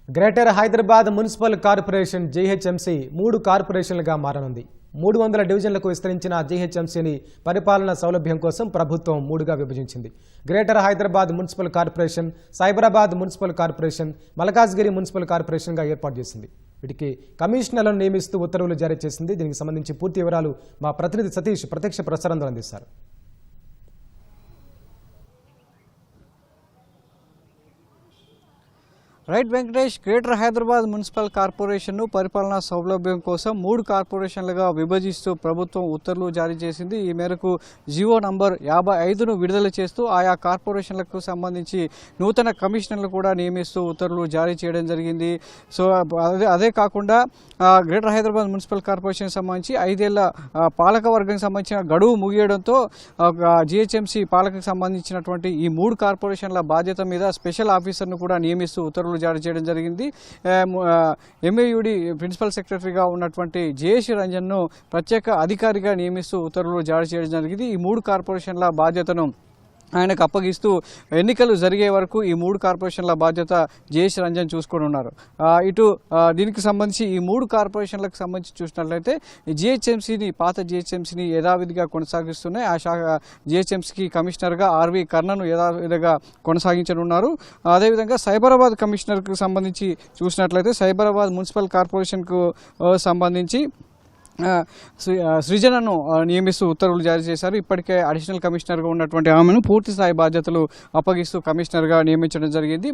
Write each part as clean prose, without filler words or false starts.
Greater Hyderabad municipal corporation GHMC 3 కార్పొరేషన్లుగా మారనుంది. 300 డివిజన్లకు విస్తరించిన జీహెచ్ఎంసీని పరిపాలనా సౌలభ్యం కోసం ప్రభుత్వం 3గా విభజించింది. Greater Hyderabad municipal corporation, Cyberabad municipal corporation, Malkajgiri municipal కార్పొరేషన్గా ఏర్పాటు చేసింది. వీటికి కమిషనర్లను నియమిస్తూ ఉత్తర్వులు జారీ చేసింది. దీనికి సంబంధించి పూర్తి వివరాలు మా ప్రతినిధి సతీష్ ప్రత్యక్ష ప్రసారంలో అందిస్తారు. Right Venkatesh, greater Hyderabad municipal కార్పొరేషన్ను పరిపాలనా సౌలభ్యం కోసం 3 కార్పొరేషన్లుగా విభజిస్తూ ప్రభుత్వం ఉత్తర్వులు జారీ చేసింది. ఈ మేరకు జివో నంబర్ 55ను విడుదల చేస్తూ ఆయా కార్పొరేషన్లకు సంబంధించి నూతన కమిషనర్లు కూడా నియమిస్తూ ఉత్తర్వులు జారీ చేయడం జరిగింది. సో అదే కాకుండా గ్రేటర్ హైదరాబాద్ మున్సిపల్ కార్పొరేషన్ సంబంధించి 5 ఏళ్ల పాలక వర్గానికి సంబంధించిన గడువు ముగియడంతో జిహెచ్ఎంసీ పాలకకు సంబంధించినటువంటి ఈ 3 కార్పొరేషన్ల బాధ్యత మీద స్పెషల్ ఆఫీసర్ను కూడా నియమిస్తూ ఉత్తర్వులు జారీ చేయడం జరిగింది. ఎంఏయుడి ప్రిన్సిపల్ సెక్రటరీగా ఉన్నటువంటి జేఎస్ రంజన్ను ప్రత్యేక అధికారిగా నియమిస్తూ ఉత్తర్వులు జారీ చేయడం జరిగింది. ఈ 3 కార్పొరేషన్ల బాధ్యతను ఆయనకు అప్పగిస్తూ ఎన్నికలు జరిగే వరకు ఈ 3 కార్పొరేషన్ల బాధ్యత జేఎస్ రంజన్ చూసుకొని ఉన్నారు. ఇటు దీనికి సంబంధించి ఈ 3 కార్పొరేషన్లకు సంబంధించి చూసినట్లయితే జిహెచ్ఎంసీని, పాత జిహెచ్ఎంసీని యథావిధిగా కొనసాగిస్తున్నాయి. ఆ శాఖ జిహెచ్ఎంసీకి కమిషనర్గా ఆర్వి కర్ణను యథావిధిగా కొనసాగించనున్నారు. అదేవిధంగా సైబరాబాద్ కమిషనర్కు సంబంధించి చూసినట్లయితే సైబరాబాద్ మున్సిపల్ కార్పొరేషన్కు సంబంధించి సృజనను నియమిస్తూ ఉత్తర్వులు జారీ చేశారు. ఇప్పటికే అడిషనల్ కమిషనర్గా ఉన్నటువంటి ఆమెను పూర్తి స్థాయి బాధ్యతలు అప్పగిస్తూ కమిషనర్గా నియమించడం జరిగింది.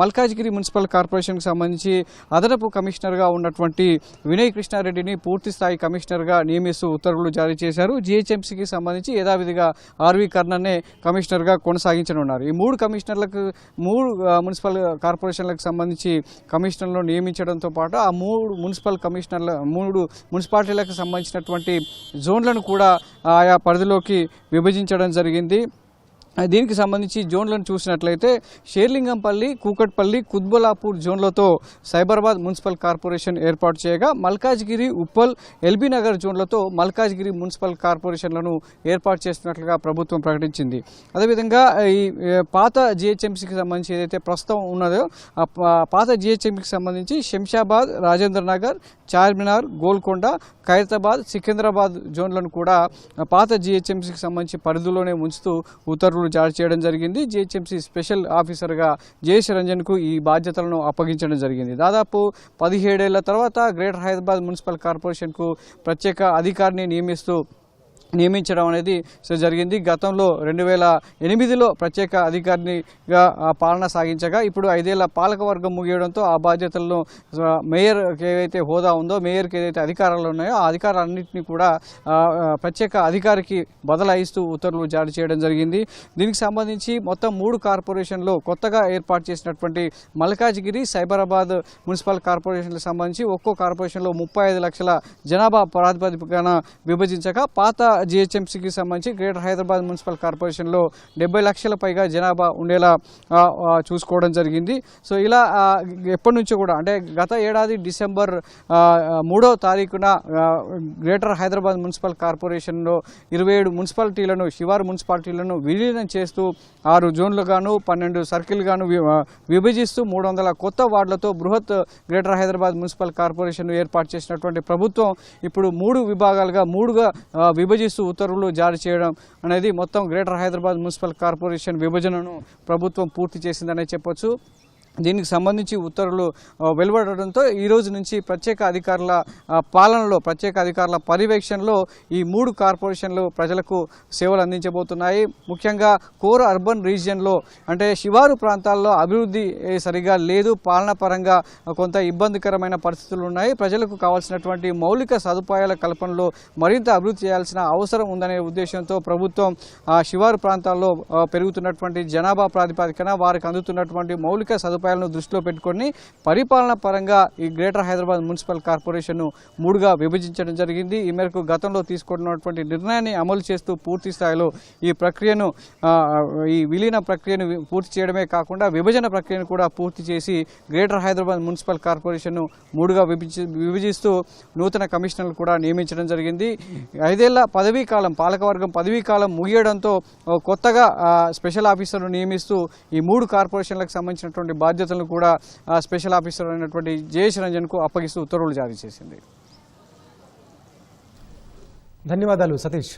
మల్కాజ్గిరి మున్సిపల్ కార్పొరేషన్కి సంబంధించి అదనపు కమిషనర్గా ఉన్నటువంటి వినయ్ కృష్ణారెడ్డిని పూర్తి స్థాయి కమిషనర్గా నియమిస్తూ ఉత్తర్వులు జారీ చేశారు. జిహెచ్ఎంసీకి సంబంధించి యథావిధిగా ఆర్వి కర్ణనే కమిషనర్గా కొనసాగించనున్నారు. ఈ 3 కమిషనర్లకు 3 మున్సిపల్ కార్పొరేషన్లకు సంబంధించి కమిషనర్లను నియమించడంతో పాటు ఆ 3 మున్సిపల్ కమిషనర్ల 3 మున్సిపాలిటీలకు సంబంధించినటువంటి జోన్లను కూడా ఆయా పరిధిలోకి విభజించడం జరిగింది. దీనికి సంబంధించి జోన్లను చూసినట్లయితే షేర్లింగంపల్లి, కూకట్పల్లి, కుత్బుల్లాపూర్ జోన్లతో సైబరాబాద్ మున్సిపల్ కార్పొరేషన్ ఏర్పాటు చేయగా మల్కాజ్గిరి, ఉప్పల్, ఎల్బీ నగర్ జోన్లతో మల్కాజ్గిరి మున్సిపల్ కార్పొరేషన్లను ఏర్పాటు చేస్తున్నట్లుగా ప్రభుత్వం ప్రకటించింది. అదేవిధంగా ఈ పాత జిహెచ్ఎంసీకి సంబంధించి ఏదైతే ప్రస్తుతం ఉన్నదో పాత జిహెచ్ఎంసీకి సంబంధించి శంషాబాద్, రాజేంద్ర నగర్, చార్మినార్, గోల్కొండ, ఖైరతాబాద్, సికింద్రాబాద్ జోన్లను కూడా పాత జిహెచ్ఎంసీకి సంబంధించి పరిధిలోనే ఉంచుతూ ఉత్తర్వులు జారీ చేయడం జరిగింది. జిహెచ్ఎంసీ స్పెషల్ ఆఫీసర్గా జేఎస్ రంజన్కు ఈ బాధ్యతలను అప్పగించడం జరిగింది. దాదాపు 17 ఏళ్ల తర్వాత గ్రేటర్ హైదరాబాద్ మున్సిపల్ కార్పొరేషన్కు ప్రత్యేక అధికారిని నియమించడం అనేది జరిగింది. గతంలో 2008లో ప్రత్యేక అధికారినిగా పాలన సాగించగా ఇప్పుడు 5 ఏళ్ల పాలక వర్గం ముగియడంతో ఆ బాధ్యతలను మేయర్కి ఏదైతే హోదా ఉందో, మేయర్కి ఏదైతే అధికారాలు ఉన్నాయో ఆ అధికారాలన్నింటినీ కూడా ప్రత్యేక అధికారికి బదలాయిస్తూ ఉత్తర్వులు జారీ చేయడం జరిగింది. దీనికి సంబంధించి మొత్తం 3 కార్పొరేషన్లో కొత్తగా ఏర్పాటు చేసినటువంటి మల్కాజ్గిరి, సైబరాబాద్ మున్సిపల్ కార్పొరేషన్లకు సంబంధించి ఒక్కో కార్పొరేషన్లో 35 లక్షల జనాభా ప్రాతిపదికన విభజించగా పాత జిహెచ్ఎంసీకి సంబంధించి గ్రేటర్ హైదరాబాద్ మున్సిపల్ కార్పొరేషన్లో 70 లక్షల పైగా జనాభా ఉండేలా చూసుకోవడం జరిగింది. సో ఇలా ఎప్పటి నుంచో కూడా అంటే గత ఏడాది డిసెంబర్ 3వ తారీఖున గ్రేటర్ హైదరాబాద్ మున్సిపల్ కార్పొరేషన్లో 27 మున్సిపాలిటీలను, శివారు మున్సిపాలిటీలను విలీనం చేస్తూ 6 జోన్లుగాను 12 సర్కిల్గాను విభజిస్తూ 300 కొత్త వార్డులతో బృహత్ గ్రేటర్ హైదరాబాద్ మున్సిపల్ కార్పొరేషన్ ఏర్పాటు చేసినటువంటి ప్రభుత్వం ఇప్పుడు 3 విభాగాలుగా 3గా విభజిస్తూ ఉత్తర్వులు జారీ చేయడం అనేది మొత్తం గ్రేటర్ హైదరాబాద్ మున్సిపల్ కార్పొరేషన్ విభజనను ప్రభుత్వం పూర్తి చేసిందనే చెప్పొచ్చు. దీనికి సంబంధించి ఉత్తర్వులు వెలువడడంతో ఈ రోజు నుంచి ప్రత్యేక అధికారుల పాలనలో, ప్రత్యేక అధికారుల పర్యవేక్షణలో ఈ 3 కార్పొరేషన్లు ప్రజలకు సేవలు అందించబోతున్నాయి. ముఖ్యంగా కోర్ అర్బన్ రీజియన్లో అంటే శివారు ప్రాంతాల్లో అభివృద్ధి సరిగా లేదు, పాలన పరంగా కొంత ఇబ్బందికరమైన పరిస్థితులు ఉన్నాయి. ప్రజలకు కావాల్సినటువంటి మౌలిక సదుపాయాల కల్పనలో మరింత అభివృద్ధి చేయాల్సిన అవసరం ఉందనే ఉద్దేశంతో ప్రభుత్వం శివారు ప్రాంతాల్లో పెరుగుతున్నటువంటి జనాభా ప్రాతిపదికన వారికి అందుతున్నటువంటి మౌలిక సదుపాయాలు దృష్టిలో పెట్టుకొని పరిపాలన పరంగా ఈ గ్రేటర్ హైదరాబాద్ మున్సిపల్ కార్పొరేషన్ను 3గా విభజించడం జరిగింది. ఈ మేరకు గతంలో తీసుకున్నటువంటి నిర్ణయాన్ని అమలు చేస్తూ పూర్తి స్థాయిలో ఈ ప్రక్రియను, ఈ విలీన ప్రక్రియను పూర్తి చేయడమే కాకుండా విభజన ప్రక్రియను కూడా పూర్తి చేసి గ్రేటర్ హైదరాబాద్ మున్సిపల్ కార్పొరేషన్ను 3గా విభజిస్తూ నూతన కమిషనర్లు కూడా నియమించడం జరిగింది. 5 ఏళ్ల పదవీకాలం, పాలకవర్గం పదవీకాలం ముగియడంతో కొత్తగా స్పెషల్ ఆఫీసర్ను నియమిస్తూ ఈ 3 కార్పొరేషన్లకు సంబంధించినటువంటి బాధ్యతలను కూడా స్పెషల్ ఆఫీసర్ అయినటువంటి జయేష్ రంజన్కు అప్పగిస్తూ ఉత్తర్వులు జారీ చేసింది. ధన్యవాదాలు సతీష్.